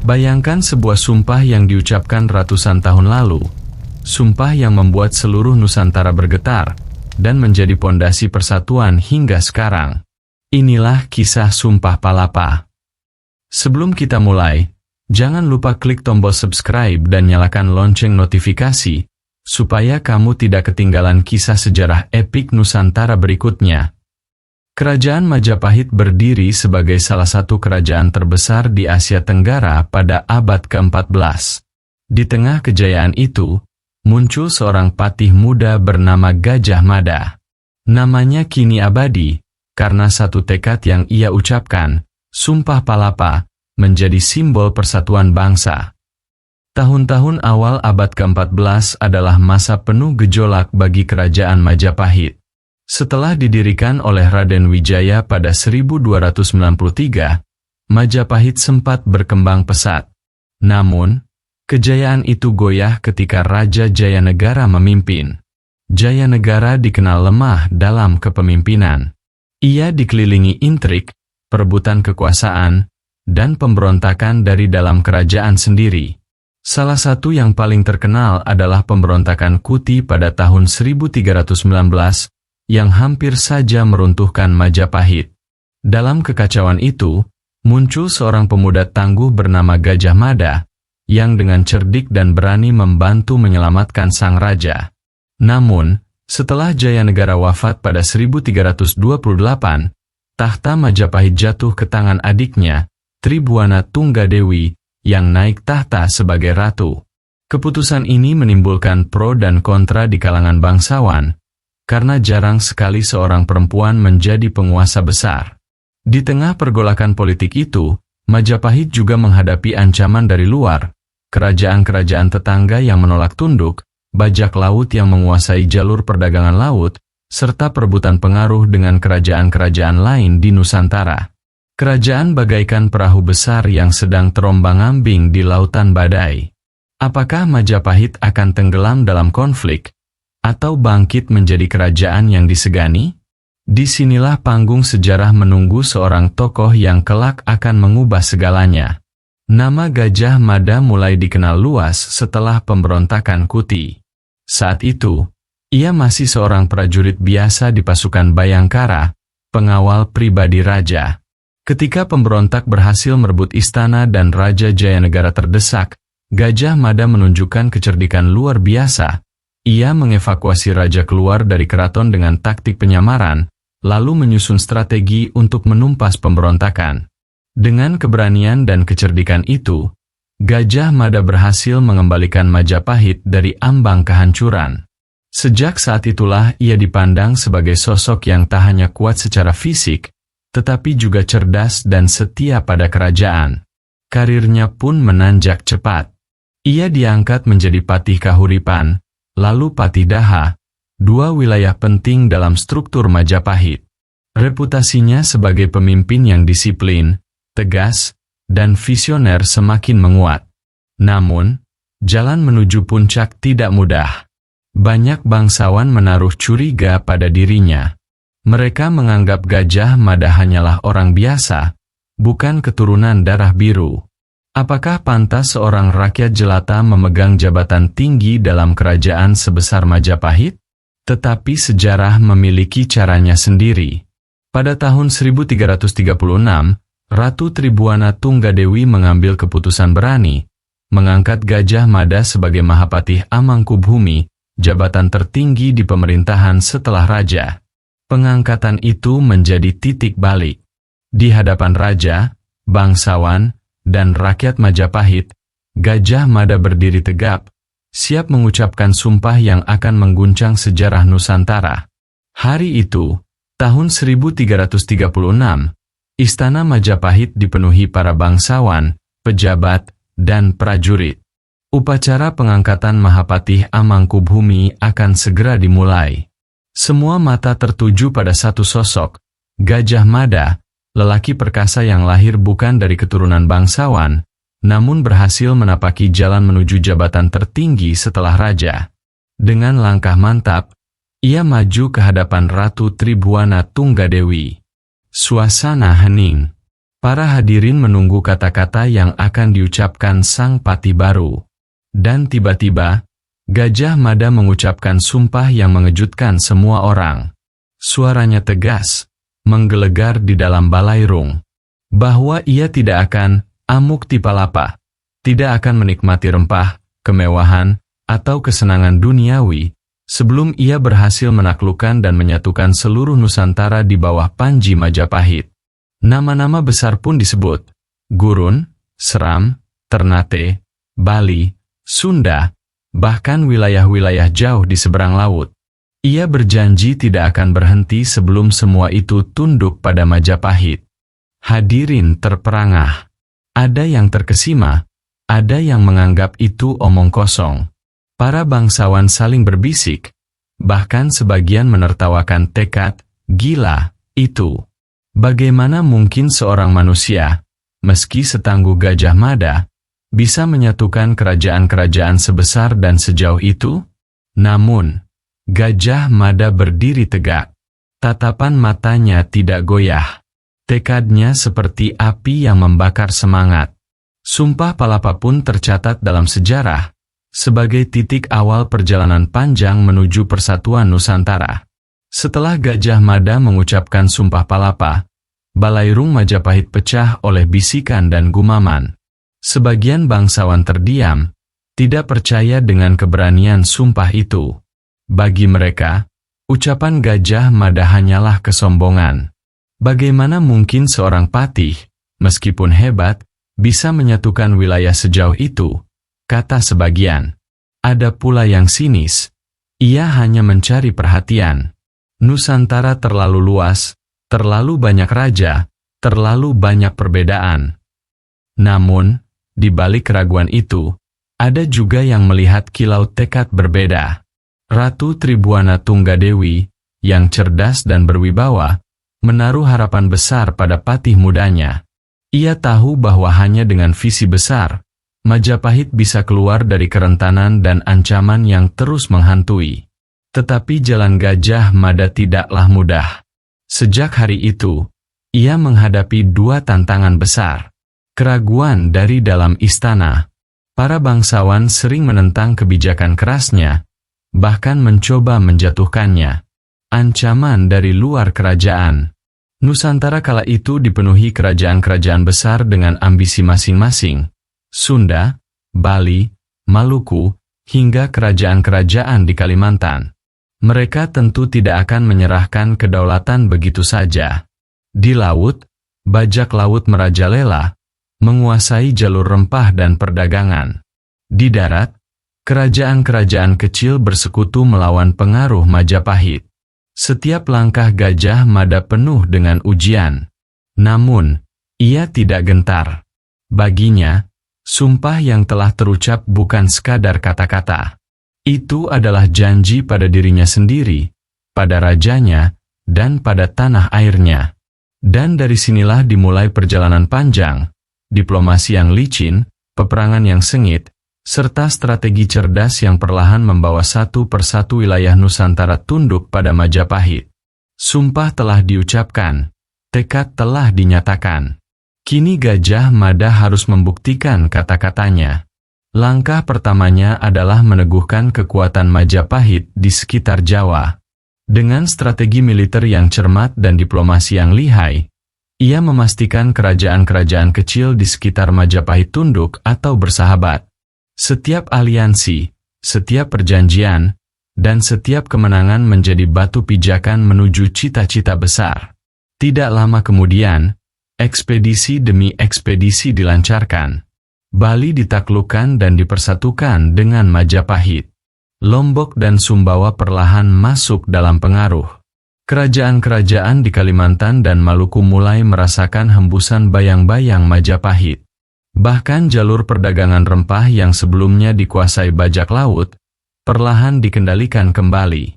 Bayangkan sebuah sumpah yang diucapkan ratusan tahun lalu, sumpah yang membuat seluruh Nusantara bergetar, dan menjadi pondasi persatuan hingga sekarang. Inilah kisah Sumpah Palapa. Sebelum kita mulai, jangan lupa klik tombol subscribe dan nyalakan lonceng notifikasi, supaya kamu tidak ketinggalan kisah sejarah epik Nusantara berikutnya. Kerajaan Majapahit berdiri sebagai salah satu kerajaan terbesar di Asia Tenggara pada abad ke-14. Di tengah kejayaan itu, muncul seorang patih muda bernama Gajah Mada. Namanya kini abadi, karena satu tekad yang ia ucapkan, Sumpah Palapa, menjadi simbol persatuan bangsa. Tahun-tahun awal abad ke-14 adalah masa penuh gejolak bagi kerajaan Majapahit. Setelah didirikan oleh Raden Wijaya pada 1293, Majapahit sempat berkembang pesat. Namun, kejayaan itu goyah ketika Raja Jayanegara memimpin. Jayanegara dikenal lemah dalam kepemimpinan. Ia dikelilingi intrik, perebutan kekuasaan, dan pemberontakan dari dalam kerajaan sendiri. Salah satu yang paling terkenal adalah pemberontakan Kuti pada tahun 1319, yang hampir saja meruntuhkan Majapahit. Dalam kekacauan itu, muncul seorang pemuda tangguh bernama Gajah Mada, yang dengan cerdik dan berani membantu menyelamatkan sang raja. Namun, setelah Jayanegara wafat pada 1328, tahta Majapahit jatuh ke tangan adiknya, Tribhuwana Tunggadewi, yang naik tahta sebagai ratu. Keputusan ini menimbulkan pro dan kontra di kalangan bangsawan, karena jarang sekali seorang perempuan menjadi penguasa besar. Di tengah pergolakan politik itu, Majapahit juga menghadapi ancaman dari luar, kerajaan-kerajaan tetangga yang menolak tunduk, bajak laut yang menguasai jalur perdagangan laut, serta perebutan pengaruh dengan kerajaan-kerajaan lain di Nusantara. Kerajaan bagaikan perahu besar yang sedang terombang-ambing di lautan badai. Apakah Majapahit akan tenggelam dalam konflik, atau bangkit menjadi kerajaan yang disegani? Disinilah panggung sejarah menunggu seorang tokoh yang kelak akan mengubah segalanya. Nama Gajah Mada mulai dikenal luas setelah pemberontakan Kuti. Saat itu, ia masih seorang prajurit biasa di pasukan Bayangkara, pengawal pribadi raja. Ketika pemberontak berhasil merebut istana dan Raja Jayanegara terdesak, Gajah Mada menunjukkan kecerdikan luar biasa. Ia mengevakuasi raja keluar dari keraton dengan taktik penyamaran, lalu menyusun strategi untuk menumpas pemberontakan. Dengan keberanian dan kecerdikan itu, Gajah Mada berhasil mengembalikan Majapahit dari ambang kehancuran. Sejak saat itulah ia dipandang sebagai sosok yang tak hanya kuat secara fisik, tetapi juga cerdas dan setia pada kerajaan. Karirnya pun menanjak cepat. Ia diangkat menjadi Patih Kahuripan, lalu Patih Daha, dua wilayah penting dalam struktur Majapahit. Reputasinya sebagai pemimpin yang disiplin, tegas, dan visioner semakin menguat. Namun, jalan menuju puncak tidak mudah. Banyak bangsawan menaruh curiga pada dirinya. Mereka menganggap Gajah Mada hanyalah orang biasa, bukan keturunan darah biru. Apakah pantas seorang rakyat jelata memegang jabatan tinggi dalam kerajaan sebesar Majapahit? Tetapi sejarah memiliki caranya sendiri. Pada tahun 1336, Ratu Tribhuwana Tunggadewi mengambil keputusan berani, mengangkat Gajah Mada sebagai Mahapatih Amangkubhumi, jabatan tertinggi di pemerintahan setelah raja. Pengangkatan itu menjadi titik balik. Di hadapan raja, bangsawan, dan rakyat Majapahit, Gajah Mada berdiri tegap, siap mengucapkan sumpah yang akan mengguncang sejarah Nusantara. Hari itu, tahun 1336, Istana Majapahit dipenuhi para bangsawan, pejabat, dan prajurit. Upacara pengangkatan Mahapatih Amangkubhumi akan segera dimulai. Semua mata tertuju pada satu sosok, Gajah Mada, lelaki perkasa yang lahir bukan dari keturunan bangsawan, namun berhasil menapaki jalan menuju jabatan tertinggi setelah raja. Dengan langkah mantap, ia maju ke hadapan Ratu Tribhuwana Tunggadewi. Suasana hening. Para hadirin menunggu kata-kata yang akan diucapkan sang pati baru. Dan tiba-tiba, Gajah Mada mengucapkan sumpah yang mengejutkan semua orang. Suaranya tegas, menggelegar di dalam balairung, bahwa ia tidak akan amuk tipalapa, tidak akan menikmati rempah, kemewahan, atau kesenangan duniawi, sebelum ia berhasil menaklukkan dan menyatukan seluruh Nusantara di bawah Panji Majapahit. Nama-nama besar pun disebut: Gurun, Seram, Ternate, Bali, Sunda, bahkan wilayah-wilayah jauh di seberang laut. Ia berjanji tidak akan berhenti sebelum semua itu tunduk pada Majapahit. Hadirin terperangah. Ada yang terkesima, ada yang menganggap itu omong kosong. Para bangsawan saling berbisik, bahkan sebagian menertawakan tekad gila itu. Bagaimana mungkin seorang manusia, meski setangguh Gajah Mada, bisa menyatukan kerajaan-kerajaan sebesar dan sejauh itu? Namun, Gajah Mada berdiri tegak. Tatapan matanya tidak goyah. Tekadnya seperti api yang membakar semangat. Sumpah Palapa pun tercatat dalam sejarah, sebagai titik awal perjalanan panjang menuju persatuan Nusantara. Setelah Gajah Mada mengucapkan Sumpah Palapa, balairung Majapahit pecah oleh bisikan dan gumaman. Sebagian bangsawan terdiam, tidak percaya dengan keberanian sumpah itu. Bagi mereka, ucapan Gajah Mada hanyalah kesombongan. Bagaimana mungkin seorang patih, meskipun hebat, bisa menyatukan wilayah sejauh itu? Kata sebagian. Ada pula yang sinis. Ia hanya mencari perhatian. Nusantara terlalu luas, terlalu banyak raja, terlalu banyak perbedaan. Namun, di balik keraguan itu, ada juga yang melihat kilau tekad berbeda. Ratu Tribuana Tunggadewi, yang cerdas dan berwibawa, menaruh harapan besar pada patih mudanya. Ia tahu bahwa hanya dengan visi besar, Majapahit bisa keluar dari kerentanan dan ancaman yang terus menghantui. Tetapi jalan Gajah Mada tidaklah mudah. Sejak hari itu, ia menghadapi dua tantangan besar. Keraguan dari dalam istana. Para bangsawan sering menentang kebijakan kerasnya, bahkan mencoba menjatuhkannya. Ancaman dari luar kerajaan. Nusantara kala itu dipenuhi kerajaan-kerajaan besar dengan ambisi masing-masing. Sunda, Bali, Maluku, hingga kerajaan-kerajaan di Kalimantan. Mereka tentu tidak akan menyerahkan kedaulatan begitu saja. Di laut, bajak laut merajalela, menguasai jalur rempah dan perdagangan. Di darat, kerajaan-kerajaan kecil bersekutu melawan pengaruh Majapahit. Setiap langkah Gajah Mada penuh dengan ujian. Namun, ia tidak gentar. Baginya, sumpah yang telah terucap bukan sekadar kata-kata. Itu adalah janji pada dirinya sendiri, pada rajanya, dan pada tanah airnya. Dan dari sinilah dimulai perjalanan panjang, diplomasi yang licin, peperangan yang sengit, serta strategi cerdas yang perlahan membawa satu persatu wilayah Nusantara tunduk pada Majapahit. Sumpah telah diucapkan, tekad telah dinyatakan. Kini Gajah Mada harus membuktikan kata-katanya. Langkah pertamanya adalah meneguhkan kekuatan Majapahit di sekitar Jawa. Dengan strategi militer yang cermat dan diplomasi yang lihai, ia memastikan kerajaan-kerajaan kecil di sekitar Majapahit tunduk atau bersahabat. Setiap aliansi, setiap perjanjian, dan setiap kemenangan menjadi batu pijakan menuju cita-cita besar. Tidak lama kemudian, ekspedisi demi ekspedisi dilancarkan. Bali ditaklukkan dan dipersatukan dengan Majapahit. Lombok dan Sumbawa perlahan masuk dalam pengaruh. Kerajaan-kerajaan di Kalimantan dan Maluku mulai merasakan hembusan bayang-bayang Majapahit. Bahkan jalur perdagangan rempah yang sebelumnya dikuasai bajak laut, perlahan dikendalikan kembali.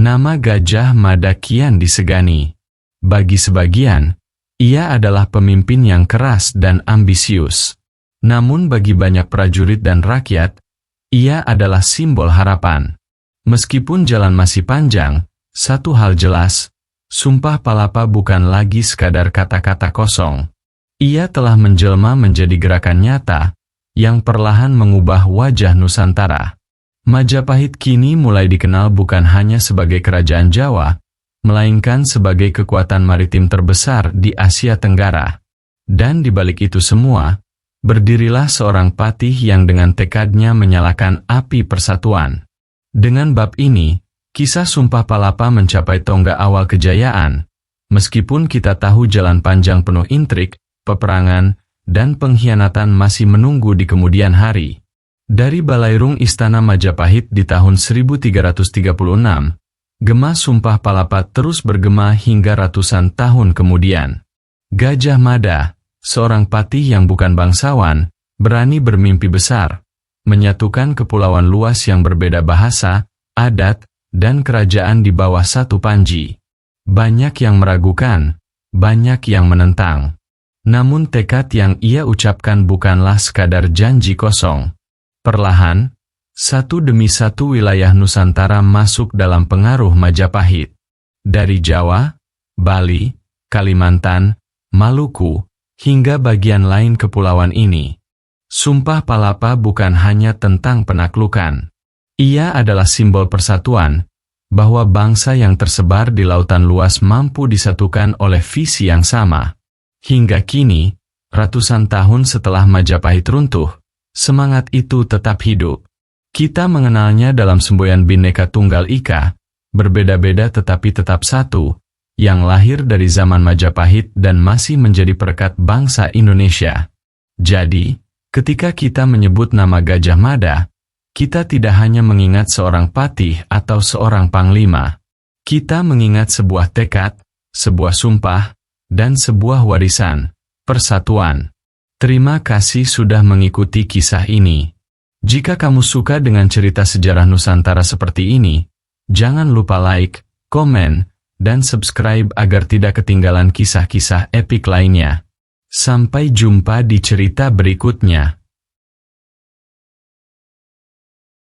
Nama Gajah Mada kian disegani. Bagi sebagian, ia adalah pemimpin yang keras dan ambisius. Namun bagi banyak prajurit dan rakyat, ia adalah simbol harapan. Meskipun jalan masih panjang, satu hal jelas, Sumpah Palapa bukan lagi sekadar kata-kata kosong. Ia telah menjelma menjadi gerakan nyata yang perlahan mengubah wajah Nusantara. Majapahit kini mulai dikenal bukan hanya sebagai kerajaan Jawa, melainkan sebagai kekuatan maritim terbesar di Asia Tenggara. Dan di balik itu semua, berdirilah seorang patih yang dengan tekadnya menyalakan api persatuan. Dengan bab ini, kisah Sumpah Palapa mencapai tonggak awal kejayaan, meskipun kita tahu jalan panjang penuh intrik, peperangan, dan pengkhianatan masih menunggu di kemudian hari. Dari Balairung Istana Majapahit di tahun 1336, gema Sumpah Palapa terus bergema hingga ratusan tahun kemudian. Gajah Mada, seorang patih yang bukan bangsawan, berani bermimpi besar, menyatukan kepulauan luas yang berbeda bahasa, adat, dan kerajaan di bawah satu panji. Banyak yang meragukan, banyak yang menentang. Namun tekad yang ia ucapkan bukanlah sekadar janji kosong. Perlahan, satu demi satu wilayah Nusantara masuk dalam pengaruh Majapahit. Dari Jawa, Bali, Kalimantan, Maluku, hingga bagian lain kepulauan ini. Sumpah Palapa bukan hanya tentang penaklukan. Ia adalah simbol persatuan, bahwa bangsa yang tersebar di lautan luas mampu disatukan oleh visi yang sama. Hingga kini, ratusan tahun setelah Majapahit runtuh, semangat itu tetap hidup. Kita mengenalnya dalam semboyan Bhinneka Tunggal Ika, berbeda-beda tetapi tetap satu, yang lahir dari zaman Majapahit dan masih menjadi perekat bangsa Indonesia. Jadi, ketika kita menyebut nama Gajah Mada, kita tidak hanya mengingat seorang patih atau seorang panglima. Kita mengingat sebuah tekad, sebuah sumpah, dan sebuah warisan, persatuan. Terima kasih sudah mengikuti kisah ini. Jika kamu suka dengan cerita sejarah Nusantara seperti ini, jangan lupa like, komen, dan subscribe agar tidak ketinggalan kisah-kisah epik lainnya. Sampai jumpa di cerita berikutnya.